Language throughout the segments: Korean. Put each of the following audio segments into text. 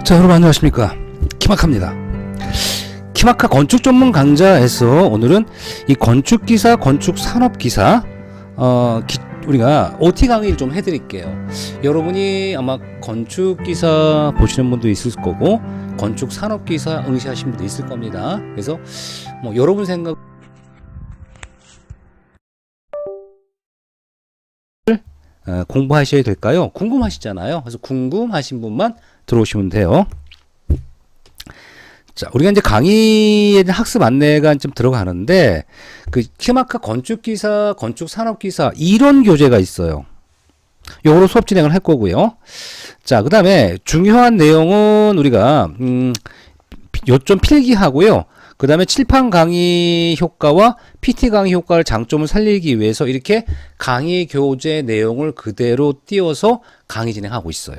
자, 여러분 안녕하십니까. 키마카입니다. 키마카 건축 전문 강좌에서 오늘은 이 건축기사, 건축산업기사 우리가 OT 강의를 좀 해드릴게요. 여러분이 아마 건축기사 보시는 분도 있을 거고 건축산업기사 응시하신 분도 있을 겁니다. 그래서 뭐 여러분 생각 공부하셔야 될까요? 궁금하시잖아요. 그래서 궁금하신 분만 들어오시면 돼요. 자, 우리가 이제 강의에 학습 안내가 좀 들어가는데, 그 키마카 건축기사, 건축산업기사 이론 교재가 있어요. 요거로 수업 진행을 할 거고요. 자, 그 다음에 중요한 내용은 우리가 요점 필기하고요. 그 다음에 칠판 강의 효과와 PT 강의 효과를 장점을 살리기 위해서 이렇게 강의 교재 내용을 그대로 띄워서 강의 진행하고 있어요.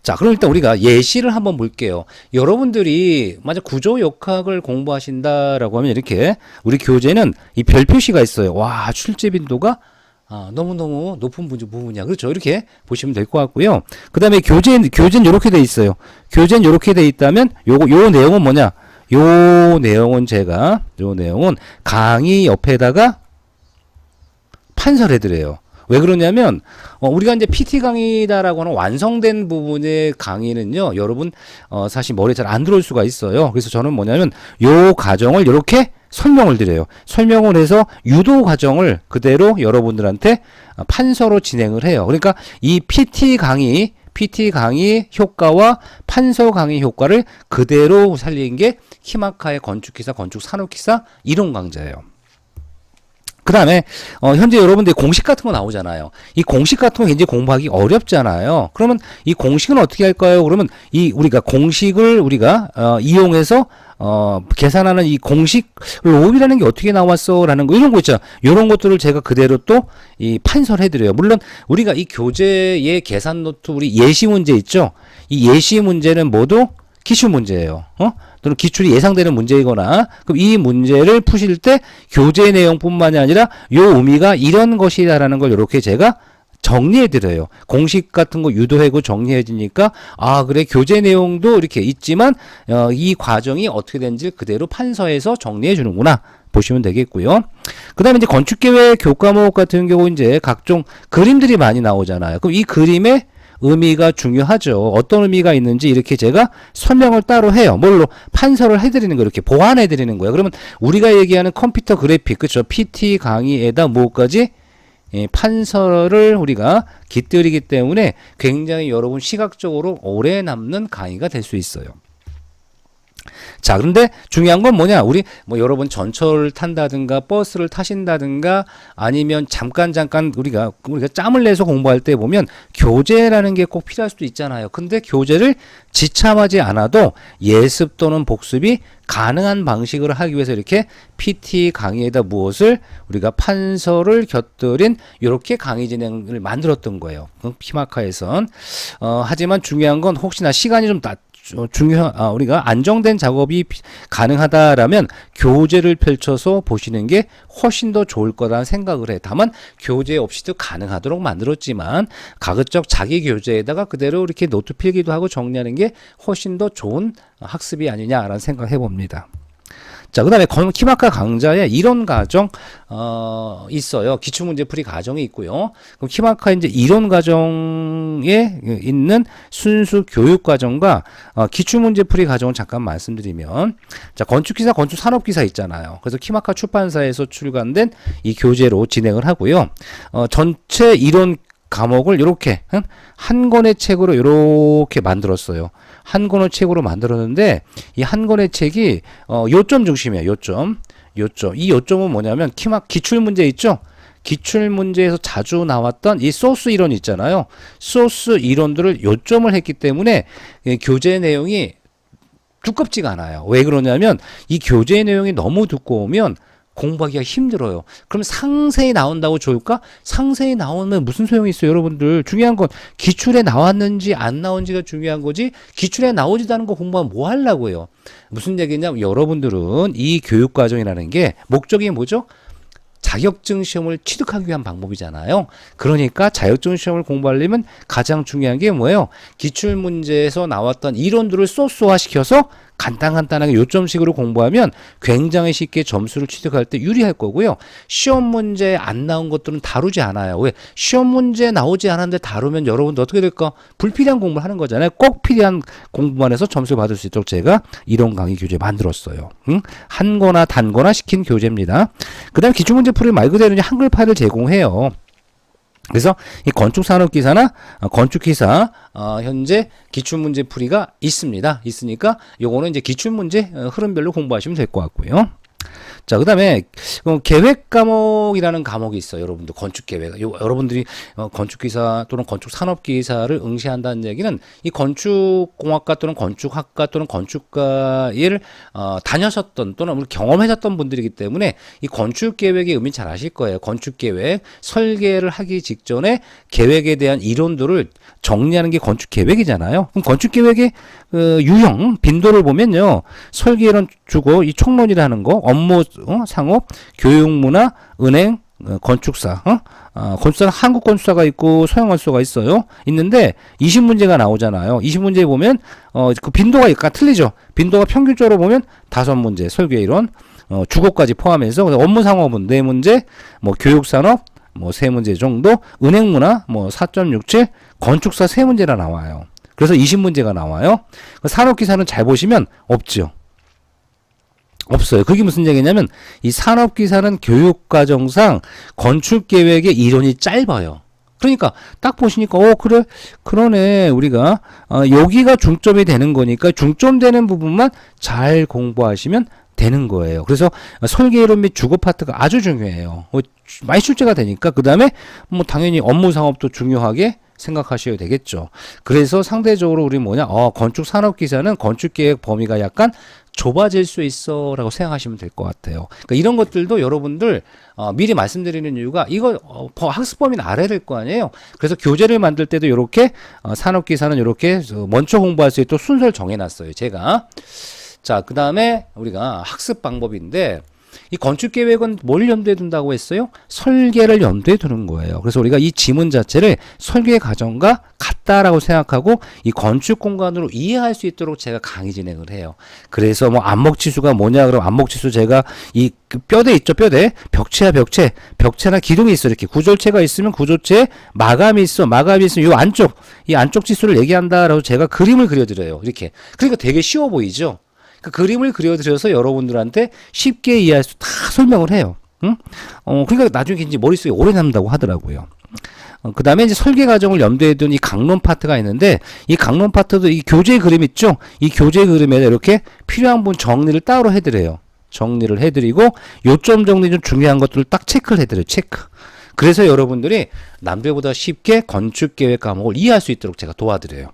자, 그럼 일단 우리가 예시를 한번 볼게요. 여러분들이 만약 구조역학을 공부하신다라고 하면 이렇게 우리 교재는 이 별 표시가 있어요. 와, 출제 빈도가 너무너무 높은 부분이야. 그렇죠. 이렇게 보시면 될 것 같고요. 그 다음에 교재는 이렇게 돼 있어요. 교재는 이렇게 돼 있다면 요 내용은 뭐냐? 요 내용은 강의 옆에다가 판설해드려요. 왜 그러냐면 우리가 이제 PT 강의다라고 하는 완성된 부분의 강의는요, 여러분 사실 머리에 잘 안 들어올 수가 있어요. 그래서 저는 뭐냐면 요 과정을 이렇게 설명을 드려요. 설명을 해서 유도 과정을 그대로 여러분들한테 판서로 진행을 해요. 그러니까 이 PT 강의 효과와 판서 강의 효과를 그대로 살린 게 키마카의 건축기사, 건축산업기사 이론 강좌예요. 그 다음에 현재 여러분들 공식 같은 거 나오잖아요. 이 공식 같은 거 굉장히 공부하기 어렵잖아요. 그러면 이 공식은 어떻게 할까요? 그러면 우리가 공식을 이용해서 계산하는 이 공식 로업이라는 게 어떻게 나왔어? 라는 거, 이런 거 있잖아. 이런 것들을 제가 그대로 또 이 판설해 드려요. 물론 우리가 이 교재의 계산 노트, 우리 예시 문제 있죠? 이 예시 문제는 모두 기출 문제예요. 또는 기출이 예상되는 문제이거나, 그럼 이 문제를 푸실 때 교재 내용뿐만이 아니라 요 의미가 이런 것이다라는 걸 이렇게 제가 정리해드려요. 공식 같은 거 유도하고 정리해지니까, 그래, 교재 내용도 이렇게 있지만, 이 과정이 어떻게 되는지 그대로 판서해서 정리해주는구나. 보시면 되겠고요. 그 다음에 이제 건축계획 교과목 같은 경우 이제 각종 그림들이 많이 나오잖아요. 그럼 이 그림의 의미가 중요하죠. 어떤 의미가 있는지 이렇게 제가 설명을 따로 해요. 뭘로? 판서를 해드리는 거, 이렇게 보완해드리는 거예요. 그러면 우리가 얘기하는 컴퓨터 그래픽, 그쵸? PT 강의에다 뭐까지? 판서를 우리가 깃들이기 때문에 굉장히 여러분 시각적으로 오래 남는 강의가 될 수 있어요. 자, 그런데 중요한 건 뭐냐? 우리 여러분 전철을 탄다든가 버스를 타신다든가 아니면 잠깐 우리가 짬을 내서 공부할 때 보면 교재라는 게 꼭 필요할 수도 있잖아요. 근데 교재를 지참하지 않아도 예습 또는 복습이 가능한 방식으로 하기 위해서 이렇게 PT 강의에다 무엇을 우리가 판서를 곁들인 이렇게 강의 진행을 만들었던 거예요. 키마카에선. 하지만 중요한 건 혹시나 시간이 좀 우리가 안정된 작업이 가능하다라면 교재를 펼쳐서 보시는 게 훨씬 더 좋을 거라는 생각을 해. 다만 교재 없이도 가능하도록 만들었지만 가급적 자기 교재에다가 그대로 이렇게 노트 필기도 하고 정리하는 게 훨씬 더 좋은 학습이 아니냐라는 생각을 해봅니다. 자, 그 다음에 키마카 강좌에 이론 과정, 있어요. 기출문제 풀이 과정이 있고요. 그럼 키마카 이제 이론 과정에 있는 순수 교육 과정과, 기출문제 풀이 과정을 잠깐 말씀드리면, 자, 건축기사, 건축산업기사 있잖아요. 그래서 키마카 출판사에서 출간된 이 교재로 진행을 하고요. 전체 이론 과목을 이렇게 한 권의 책으로 이렇게 만들었어요. 한 권의 책으로 만들었는데 이 한 권의 책이 요점 중심이에요. 요점. 이 요점은 뭐냐면 기출 문제 있죠? 기출 문제에서 자주 나왔던 이 소스 이론 있잖아요. 소스 이론들을 요점을 했기 때문에 교재 내용이 두껍지가 않아요. 왜 그러냐면 이 교재 내용이 너무 두꺼우면 공부하기가 힘들어요. 그럼 상세히 나온다고 좋을까? 상세히 나오면 무슨 소용이 있어요, 여러분들. 중요한 건 기출에 나왔는지 안 나온지가 중요한 거지, 기출에 나오지도 않은 거 공부하면 뭐 하려고요. 무슨 얘기냐면 여러분들은 이 교육과정이라는 게 목적이 뭐죠? 자격증 시험을 취득하기 위한 방법이잖아요. 그러니까 자격증 시험을 공부하려면 가장 중요한 게 뭐예요? 기출문제에서 나왔던 이론들을 소스화시켜서 간단하게 요점식으로 공부하면 굉장히 쉽게 점수를 취득할 때 유리할 거고요. 시험 문제에 안 나온 것들은 다루지 않아요. 왜? 시험 문제에 나오지 않았는데 다루면 여러분들 어떻게 될까? 불필요한 공부를 하는 거잖아요. 꼭 필요한 공부만 해서 점수를 받을 수 있도록 제가 이론 강의 교재 만들었어요. 한 거나 단거나 시킨 교재입니다. 그 다음에 기출문제 풀이 말 그대로 한글 파일을 제공해요. 그래서 이 건축산업기사나 건축기사 현재 기출문제 풀이가 있으니까 요거는 이제 기출문제 흐름별로 공부하시면 될 것 같고요. 자, 그 다음에 계획 과목이라는 과목이 있어요. 여러분들 건축계획. 여러분들이 건축기사 또는 건축산업기사를 응시한다는 얘기는 이 건축공학과 또는 건축학과 또는 건축과를 다녀셨던 또는 경험하셨던 분들이기 때문에 이 건축계획의 의미 잘 아실 거예요. 건축계획, 설계를 하기 직전에 계획에 대한 이론들을 정리하는 게 건축계획이잖아요. 그럼 건축계획의 유형, 빈도를 보면요. 설계론 주고 이 총론이라는 거, 업무, 상업, 교육문화, 은행, 건축사, 건축사는 한국 건축사가 있고 서양 건축사가 있는데 20문제가 나오잖아요. 20문제에 보면 그 빈도가 약간 틀리죠. 빈도가 평균적으로 보면 5문제 설계 이론, 주거까지 포함해서 업무 상업은 4문제, 뭐 교육산업 뭐 3문제 정도, 은행문화 뭐 4.67, 건축사 3문제나 나와요. 그래서 20문제가 나와요. 산업기사는 잘 보시면 없죠. 없어요. 그게 무슨 얘기냐면 이 산업기사는 교육과정상 건축계획의 이론이 짧아요. 그러니까 딱 보시니까 그래 그러네 우리가 여기가 중점이 되는 거니까 중점되는 부분만 잘 공부하시면 되는 거예요. 그래서 설계이론 및 주거 파트가 아주 중요해요. 많이 출제가 되니까 그 다음에 뭐 당연히 업무 상업도 중요하게 생각하셔야 되겠죠. 그래서 상대적으로 우리 건축 산업기사는 건축계획 범위가 약간 좁아질 수 있어 라고 생각하시면 될 것 같아요. 그러니까 이런 것들도 여러분들 미리 말씀드리는 이유가 이거 학습 범위는 알아야 될 거 아니에요. 그래서 교재를 만들 때도 이렇게 산업기사는 이렇게 먼저 공부할 수 있도록 순서를 정해놨어요. 제가. 자, 그 다음에 우리가 학습 방법인데 이 건축계획은 뭘 염두에 둔다고 했어요? 설계를 염두에 두는 거예요. 그래서 우리가 이 지문 자체를 설계 과정과 같다라고 생각하고 이 건축 공간으로 이해할 수 있도록 제가 강의 진행을 해요. 그래서 뭐 안목지수가 뭐냐 그러면 안목지수 제가 이 뼈대 있죠, 뼈대. 벽체야 벽체. 벽체나 기둥이 있어. 이렇게 구조체가 있으면 구조체에 마감이 있으면 이 안쪽 지수를 얘기한다라고 제가 그림을 그려드려요. 이렇게. 그러니까 되게 쉬워 보이죠? 그 그림을 그려드려서 여러분들한테 쉽게 이해할 수 다 설명을 해요. 그러니까 나중에 이제 머릿속에 오래 남는다고 하더라고요. 그 다음에 이제 설계 과정을 염두에 둔 이 강론 파트가 있는데 이 강론 파트도 이 교재 그림 있죠? 이 교재 그림에 이렇게 필요한 부분 정리를 따로 해드려요. 정리를 해드리고 요점 정리 좀 중요한 것들을 딱 체크를 해드려요. 체크. 그래서 여러분들이 남들보다 쉽게 건축계획 과목을 이해할 수 있도록 제가 도와드려요.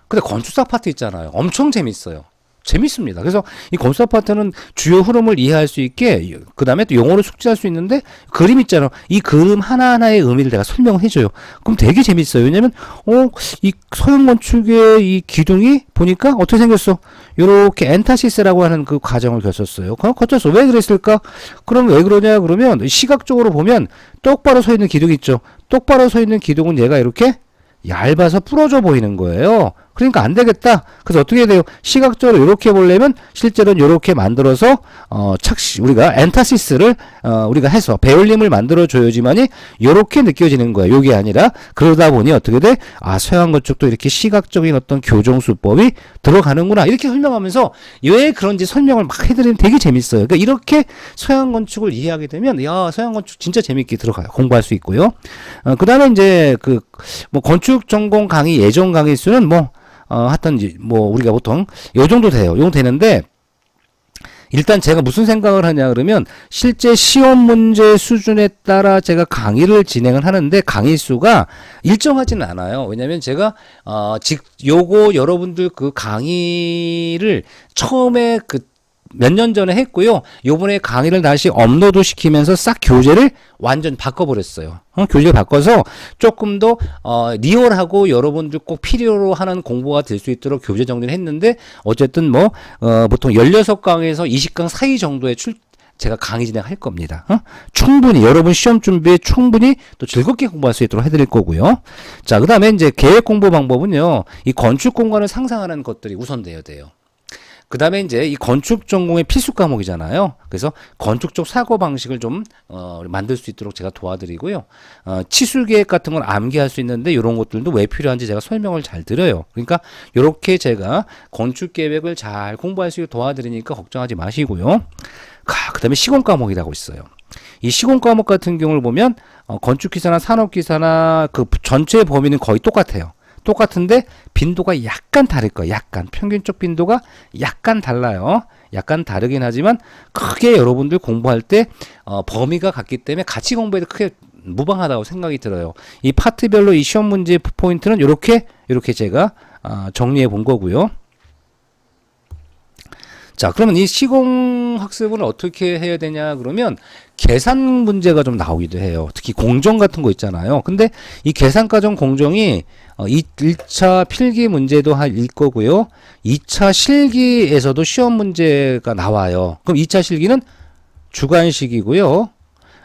근데 건축사 파트 있잖아요. 엄청 재밌어요. 재밌습니다. 그래서 이 건축사 파트는 주요 흐름을 이해할 수 있게 그 다음에 또 용어를 숙지할 수 있는데 그림 있잖아요. 이 그림 하나하나의 의미를 내가 설명을 해줘요. 그럼 되게 재밌어요. 왜냐면 이 서양 건축의 이 기둥이 보니까 어떻게 생겼어? 요렇게 엔타시스라고 하는 그 과정을 거쳤어요. 거쳤어. 왜 그랬을까? 그럼 왜 그러냐 그러면 시각적으로 보면 똑바로 서 있는 기둥 있죠. 똑바로 서 있는 기둥은 얘가 이렇게 얇아서 부러져 보이는 거예요. 그러니까 안 되겠다. 그래서 어떻게 해야 돼요? 시각적으로 이렇게 보려면 실제로는 이렇게 만들어서 우리가 엔타시스를 우리가 해서 배울림을 만들어 줘야지만이 이렇게 느껴지는 거예요. 요게 아니라 그러다 보니 어떻게 돼? 서양 건축도 이렇게 시각적인 어떤 교정 수법이 들어가는구나. 이렇게 설명하면서 왜 그런지 설명을 막 해드리면 되게 재밌어요. 그러니까 이렇게 서양 건축을 이해하게 되면 서양 건축 진짜 재밌게 들어가요. 공부할 수 있고요. 그다음에 이제 건축 전공 강의 예전 강의 수는 하여튼 우리가 보통 요 정도 돼요. 요 정도 되는데 일단 제가 무슨 생각을 하냐 그러면 실제 시험 문제 수준에 따라 제가 강의를 진행을 하는데 강의 수가 일정하지는 않아요. 왜냐면 제가 요거 여러분들 그 강의를 처음에 몇 년 전에 했고요. 요번에 강의를 다시 업로드 시키면서 싹 교재를 완전 바꿔버렸어요. 교재를 바꿔서 조금 더 리얼하고 여러분들 꼭 필요로 하는 공부가 될 수 있도록 교재 정리를 했는데 어쨌든 보통 16강에서 20강 사이 정도의 제가 강의 진행할 겁니다. 충분히 여러분 시험 준비에 충분히 또 즐겁게 공부할 수 있도록 해드릴 거고요. 자, 그 다음에 이제 계획 공부 방법은요. 이 건축 공간을 상상하는 것들이 우선돼야 돼요. 그 다음에 이제 이 건축 전공의 필수 과목이잖아요. 그래서 건축적 사고 방식을 좀 만들 수 있도록 제가 도와드리고요. 치술 계획 같은 건 암기할 수 있는데 이런 것들도 왜 필요한지 제가 설명을 잘 드려요. 그러니까 이렇게 건축 계획을 잘 공부할 수 있게 도와드리니까 걱정하지 마시고요. 그 다음에 시공 과목이라고 있어요. 이 시공 과목 같은 경우를 보면 건축기사나 산업기사나 그 전체 범위는 거의 똑같아요. 똑같은데 빈도가 약간 다를 거예요. 약간 평균적 빈도가 약간 달라요. 약간 다르긴 하지만 크게 여러분들 공부할 때 범위가 같기 때문에 같이 공부해도 크게 무방하다고 생각이 들어요. 이 파트별로 이 시험 문제 포인트는 이렇게 제가 정리해 본 거고요. 자, 그러면 이 시공 학습을 어떻게 해야 되냐 그러면 계산 문제가 좀 나오기도 해요. 특히 공정 같은 거 있잖아요. 근데 이 계산 과정 공정이 1차 필기 문제도 할 거고요. 2차 실기에서도 시험 문제가 나와요. 그럼 2차 실기는 주관식이고요.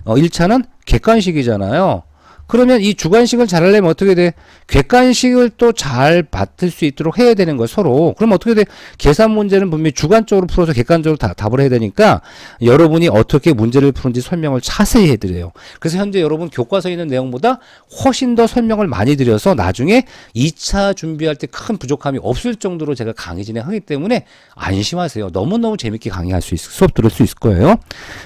1차는 객관식이잖아요. 그러면 이 주관식을 잘하려면 어떻게 돼? 객관식을 또 잘 받을 수 있도록 해야 되는 거예요, 서로. 그럼 어떻게 돼? 계산 문제는 분명히 주관적으로 풀어서 객관적으로 답을 해야 되니까 여러분이 어떻게 문제를 푸는지 설명을 자세히 해드려요. 그래서 현재 여러분 교과서에 있는 내용보다 훨씬 더 설명을 많이 드려서 나중에 2차 준비할 때 큰 부족함이 없을 정도로 제가 강의 진행하기 때문에 안심하세요. 너무너무 재밌게 강의할 수 수업 들을 수 있을 거예요.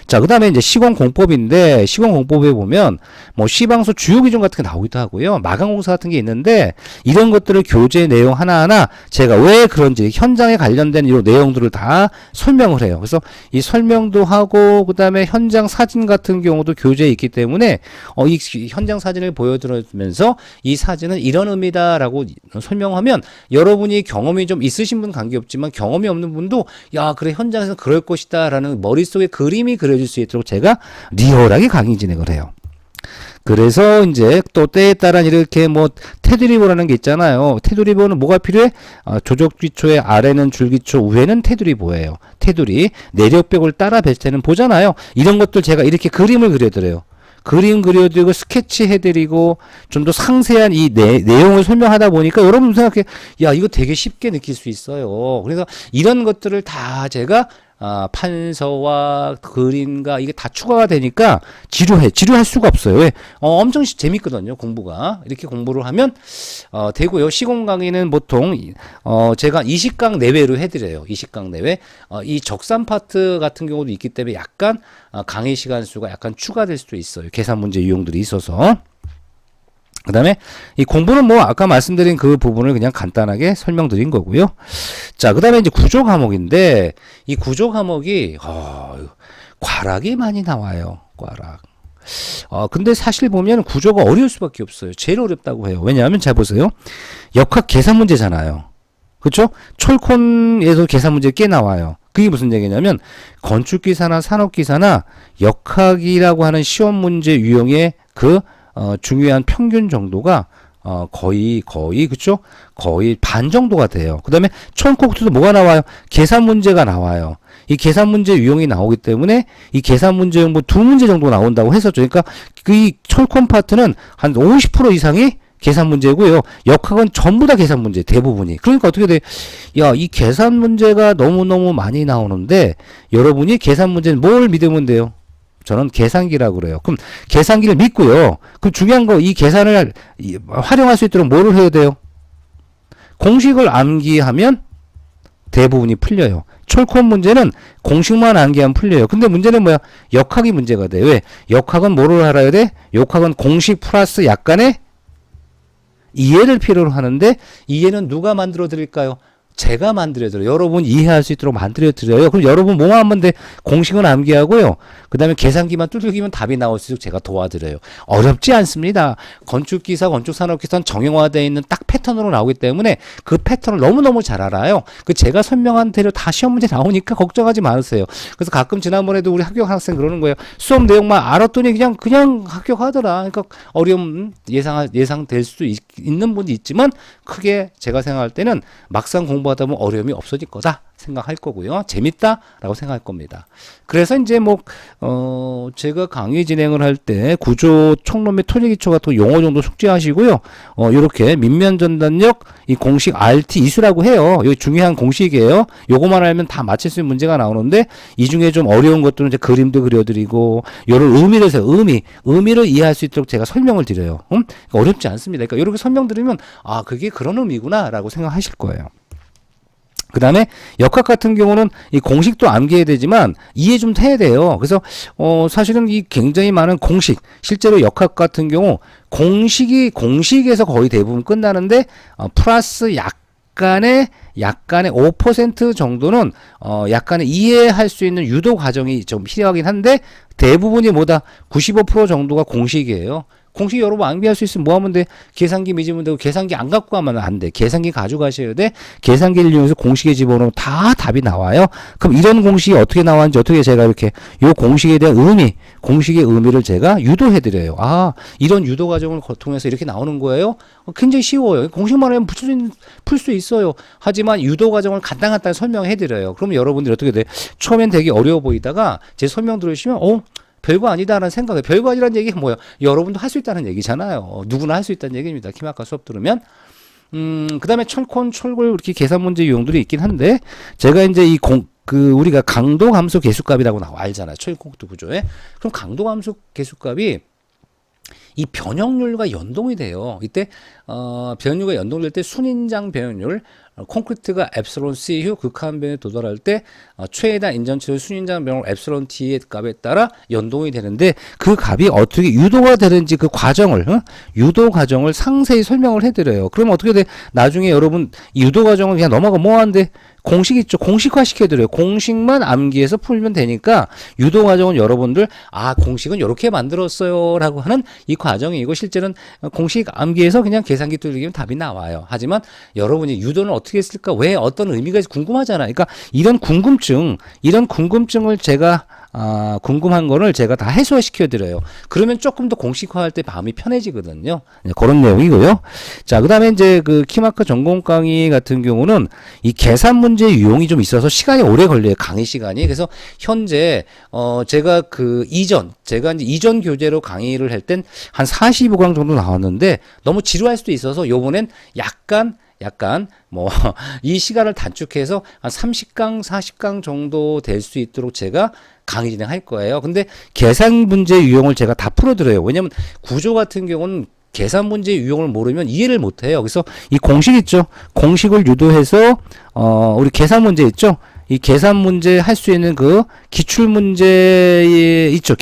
자, 그 다음에 이제 시공공법인데 시공공법에 보면 뭐 시방서 주요 기준 같은 게 나오기도 하고요. 마감공사 같은 게 있는데 이런 것들을 교재 내용 하나하나 제가 왜 그런지 현장에 관련된 이런 내용들을 다 설명을 해요. 그래서 이 설명도 하고 그다음에 현장 사진 같은 경우도 교재에 있기 때문에 이 현장 사진을 보여드리면서 이 사진은 이런 의미다라고 설명하면 여러분이 경험이 좀 있으신 분 관계없지만 경험이 없는 분도 야 그래 현장에서 그럴 것이다 라는 머릿속에 그림이 그려질 수 있도록 제가 리얼하게 강의 진행을 해요. 그래서 이제 또 때에 따라 이렇게 뭐 테두리보라는 게 있잖아요. 테두리보는 뭐가 필요해? 조적기초의 아래는 줄기초, 위에는 테두리보예요. 테두리, 내력벽을 따라 배치되는 보잖아요. 이런 것들 제가 이렇게 그림을 그려드려요. 그림 그려드리고 스케치 해드리고 좀 더 상세한 이 내용을 설명하다 보니까 여러분 생각해, 야 이거 되게 쉽게 느낄 수 있어요. 그래서 이런 것들을 다 제가 판서와 그림과 이게 다 추가가 되니까 지루할 수가 없어요. 왜? 엄청 재밌거든요, 공부가. 이렇게 공부를 하면 되고요. 시공 강의는 보통 제가 20강 내외로 해드려요. 20강 내외. 이 적산 파트 같은 경우도 있기 때문에 약간 강의 시간 수가 약간 추가될 수도 있어요. 계산 문제 유형들이 있어서. 그 다음에 이 공부는 뭐 아까 말씀드린 그 부분을 그냥 간단하게 설명드린 거고요. 자, 그 다음에 이제 구조 과목인데 이 구조 과목이 과락이 많이 나와요. 과락. 근데 사실 보면 구조가 어려울 수밖에 없어요. 제일 어렵다고 해요. 왜냐하면 잘 보세요. 역학 계산 문제잖아요. 그렇죠? 철콘에서 계산 문제 꽤 나와요. 그게 무슨 얘기냐면 건축기사나 산업기사나 역학이라고 하는 시험 문제 유형의 중요한 평균 정도가 거의 그쵸? 거의 반 정도가 돼요. 그 다음에 철콘코트도 뭐가 나와요? 계산 문제가 나와요. 이 계산 문제 유형이 나오기 때문에 이 계산 문제 유형 뭐 2문제 정도 나온다고 했었죠. 그러니까 이 철콘 파트는 한 50% 이상이 계산 문제고요. 역학은 전부 다 계산 문제, 대부분이. 그러니까 어떻게 돼? 야, 이 계산 문제가 너무너무 많이 나오는데 여러분이 계산 문제는 뭘 믿으면 돼요? 저는 계산기라고 그래요. 그럼 계산기를 믿고요. 그 중요한 거 이 계산을 활용할 수 있도록 뭐를 해야 돼요? 공식을 암기하면 대부분이 풀려요. 철콘 문제는 공식만 암기하면 풀려요. 근데 문제는 뭐야? 역학이 문제가 돼. 왜? 역학은 뭐를 알아야 돼? 역학은 공식 플러스 약간의 이해를 필요로 하는데 이해는 누가 만들어 드릴까요? 제가 만들어드려요. 여러분 이해할 수 있도록 만들어드려요. 그럼 여러분 뭐만 하면 돼? 공식은 암기하고요. 그 다음에 계산기만 두들기면 답이 나올 수 있도록 제가 도와드려요. 어렵지 않습니다. 건축기사, 건축산업기사는 정형화되어 있는 딱 패턴으로 나오기 때문에 그 패턴을 너무너무 잘 알아요. 제가 설명한 대로 다 시험 문제 나오니까 걱정하지 마세요. 그래서 가끔 지난번에도 우리 합격한 학생 그러는 거예요. 수업 내용만 알았더니 그냥 합격하더라. 그러니까 어려움 예상될 수도 있는 분이 있지만 크게 제가 생각할 때는 막상 공부하다 공부하다 보면 어려움이 없어질 거다 생각할 거고요. 재밌다라고 생각할 겁니다. 그래서 이제 제가 강의 진행을 할 때 구조, 총론 및 토지 기초 같은 용어 정도 숙지하시고요. 요렇게 밑면 전단력 이 공식 RT 이수라고 해요. 이거 중요한 공식이에요. 요거만 알면 다 맞힐 수 있는 문제가 나오는데 이 중에 좀 어려운 것들은 이제 그림도 그려드리고 요런 의미를 해서 의미를 이해할 수 있도록 제가 설명을 드려요. 어렵지 않습니다. 그러니까 이렇게 설명드리면 아 그게 그런 의미구나라고 생각하실 거예요. 그 다음에 역학 같은 경우는 이 공식도 암기해야 되지만 이해 좀 해야 돼요. 그래서 사실은 이 굉장히 많은 공식, 실제로 역학 같은 경우 공식에서 거의 대부분 끝나는데 플러스 약간의 5% 정도는 약간의 이해할 수 있는 유도 과정이 좀 필요하긴 한데 대부분이 뭐다 95% 정도가 공식이에요. 공식 여러분 암기할 수 있으면 뭐 하면 돼? 계산기 믿으면 되고 계산기 안 갖고 가면 안 돼. 계산기 가져가셔야 돼. 계산기를 이용해서 공식에 집어넣으면 다 답이 나와요. 그럼 이런 공식이 어떻게 나왔는지 어떻게 제가 이렇게 요 공식에 대한 공식의 의미를 제가 유도해드려요. 아, 이런 유도 과정을 통해서 이렇게 나오는 거예요? 굉장히 쉬워요. 공식만 하면 풀 수 있어요. 하지만 유도 과정을 간단하게 설명해드려요. 그러면 여러분들이 어떻게 돼? 처음엔 되게 어려워 보이다가 제 설명 들으시면 별거 아니다라는 생각에 별거 아니라는 얘기가 뭐예요? 여러분도 할 수 있다는 얘기잖아요. 누구나 할 수 있다는 얘기입니다. 키마카 수업 들으면. 그 다음에 철권, 철골 이렇게 계산 문제 유형들이 있긴 한데 제가 이제 우리가 강도 함수 계수값이라고 알잖아요. 철공도 구조에. 그럼 강도 함수 계수값이 이 변형률과 연동이 돼요. 이때 변형률과 연동될 때 순인장 변형률 콘크리트가 엡실론 C휴 극한 변에 도달할 때 최다 인전치의 순인장 변형률 엡실론 T의 값에 따라 연동이 되는데 그 값이 어떻게 유도가 되는지 그 과정을 유도 과정을 상세히 설명을 해드려요. 그러면 어떻게 돼? 나중에 여러분 유도 과정을 그냥 넘어가 뭐하는데 공식 있죠. 공식화 시켜드려요. 공식만 암기해서 풀면 되니까 유도 과정은 여러분들 공식은 이렇게 만들었어요 라고 하는 이 과정이고 실제는 공식 암기해서 그냥 계산기 뚫리면 답이 나와요. 하지만 여러분이 유도는 어떻게 했을까? 왜 어떤 의미가 있을까 궁금하잖아요. 그러니까 이런 궁금증을 제가 궁금한 거를 제가 다 해소시켜 드려요. 그러면 조금 더 공식화할 때 마음이 편해지거든요. 그런 내용이고요. 자, 그다음에 이제 그 키마크 전공 강의 같은 경우는 이 계산 문제 유형이 좀 있어서 시간이 오래 걸려요. 강의 시간이. 그래서 현재 제가 이제 이전 교재로 강의를 할 땐 한 45강 정도 나왔는데 너무 지루할 수도 있어서 요번엔 약간 이 시간을 단축해서 한 30강, 40강 정도 될 수 있도록 제가 강의 진행할 거예요. 근데 계산 문제 유형을 제가 다 풀어드려요. 왜냐면 구조 같은 경우는 계산 문제 유형을 모르면 이해를 못 해요. 그래서 이 공식 있죠? 공식을 유도해서 우리 계산 문제 있죠? 이 계산 문제 할 수 있는 그 기출 문제 있죠.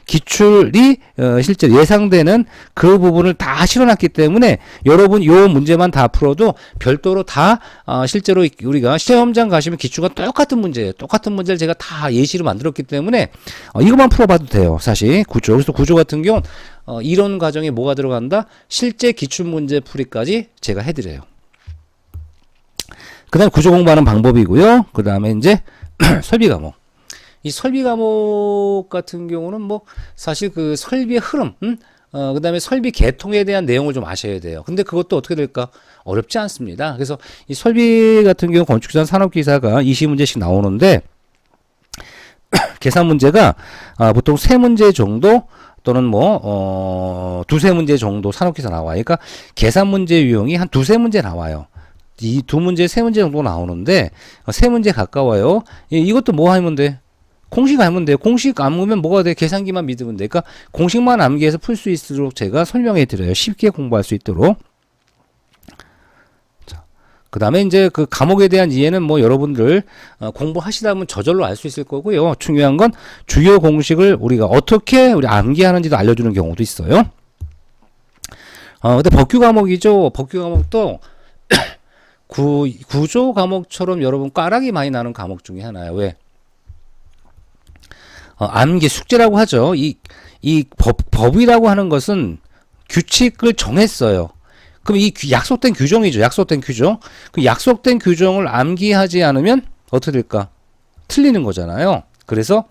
기출이 실제 예상되는 그 부분을 다 실어놨기 때문에 여러분 요 문제만 다 풀어도 별도로 다 실제로 우리가 시험장 가시면 기출과 똑같은 문제예요. 똑같은 문제를 제가 다 예시로 만들었기 때문에 이것만 풀어봐도 돼요. 사실 구조. 그래서 구조 같은 경우는 이론 과정에 뭐가 들어간다? 실제 기출 문제 풀이까지 제가 해드려요. 그 다음에 구조 공부하는 방법이고요. 그 다음에 이제 설비 과목. 이 설비 과목 같은 경우는 사실 그 설비의 흐름, 그 다음에 설비 계통에 대한 내용을 좀 아셔야 돼요. 근데 그것도 어떻게 될까? 어렵지 않습니다. 그래서 이 설비 같은 경우 건축산 산업기사가 20문제씩 나오는데 계산 문제가 보통 3문제 정도 또는 두세 문제 정도 산업기사 나와요. 그러니까 계산 문제 유형이 한 두세 문제 나와요. 이 2문제, 3문제 정도 나오는데 3문제 가까워요. 이것도 뭐 하면 돼? 공식 알면 돼요. 공식 암으면 뭐가 돼? 계산기만 믿으면 돼. 그러니까 공식만 암기해서 풀 수 있도록 제가 설명해 드려요. 쉽게 공부할 수 있도록. 자, 그 다음에 이제 그 과목에 대한 이해는 여러분들 공부하시다 보면 저절로 알 수 있을 거고요. 중요한 건 주요 공식을 우리가 어떻게 우리 암기하는지도 알려주는 경우도 있어요. 근데 법규 과목이죠. 법규 과목도 구조 과목처럼 여러분 꽈락이 많이 나는 과목 중에 하나예요. 왜? 암기 숙제라고 하죠. 이 법이라고 하는 것은 규칙을 정했어요. 그럼 이 약속된 규정이죠. 약속된 규정. 그 약속된 규정을 암기하지 않으면 어떻게 될까? 틀리는 거잖아요. 그래서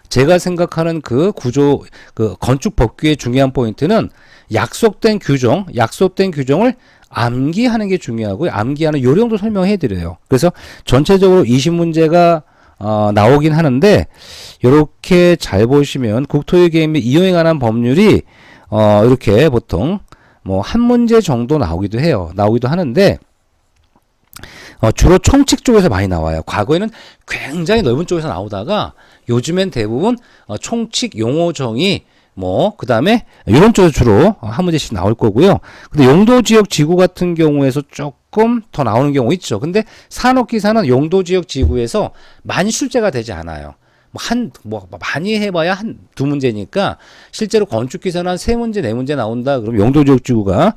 제가 생각하는 그 구조, 그 건축 법규의 중요한 포인트는 약속된 규정을 암기하는 게 중요하고요. 암기하는 요령도 설명해 드려요. 그래서 전체적으로 20문제가 나오긴 하는데 이렇게 잘 보시면 국토의 계획 및 이용에 관한 법률이 이렇게 보통 뭐 한 문제 정도 나오기도 해요. 나오기도 하는데 주로 총칙 쪽에서 많이 나와요. 과거에는 굉장히 넓은 쪽에서 나오다가 요즘엔 대부분 총칙 용어 정의 그 다음에 이런 쪽에서 주로 한 문제씩 나올 거고요. 근데 용도 지역 지구 같은 경우에서 조금 더 나오는 경우 있죠. 근데 산업기사는 용도 지역 지구에서 많이 출제가 되지 않아요. 많이 해봐야 두 문제니까 실제로 건축기사는 한 3문제, 4문제 나온다. 그럼 용도 지역 지구가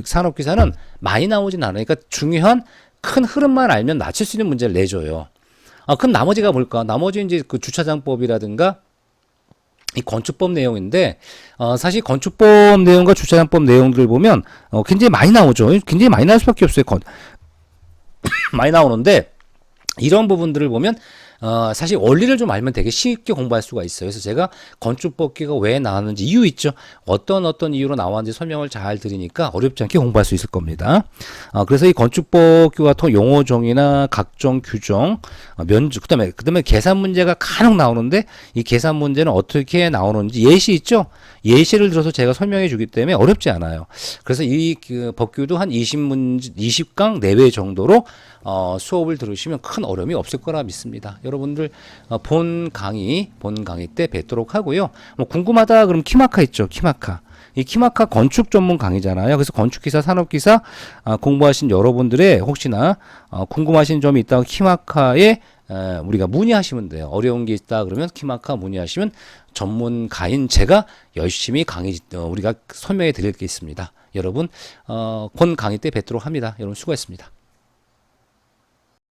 산업기사는 많이 나오진 않으니까 중요한 큰 흐름만 알면 맞출 수 있는 문제를 내줘요. 그럼 나머지가 뭘까? 나머지 이제 그 주차장법이라든가 이 건축법 내용인데 사실 건축법 내용과 주차장법 내용들을 보면 굉장히 많이 나오죠. 굉장히 많이 나올 수밖에 없어요. 많이 나오는데 이런 부분들을 보면 사실 원리를 좀 알면 되게 쉽게 공부할 수가 있어요. 그래서 제가 건축법규가 왜 나왔는지 이유 있죠. 어떤 이유로 나왔는지 설명을 잘 드리니까 어렵지 않게 공부할 수 있을 겁니다. 그래서 이 건축법규 같은 용어 정의나 각종 규정, 면적, 그다음에 계산 문제가 간혹 나오는데 이 계산 문제는 어떻게 나오는지 예시 있죠. 예시를 들어서 제가 설명해 주기 때문에 어렵지 않아요. 그래서 그 법규도 한 20강 내외 정도로 수업을 들으시면 큰 어려움이 없을 거라 믿습니다. 여러분들 본 강의 때 뵙도록 하고요. 궁금하다 그럼 키마카 있죠. 키마카. 이 키마카 건축 전문 강의잖아요. 그래서 건축기사, 산업기사 공부하신 여러분들의 혹시나 궁금하신 점이 있다면 키마카에 우리가 문의하시면 돼요. 어려운 게 있다 그러면 키마카 문의하시면 전문가인 제가 열심히 우리가 설명해 드릴 게 있습니다. 여러분 본 강의 때 뵙도록 합니다. 여러분 수고했습니다.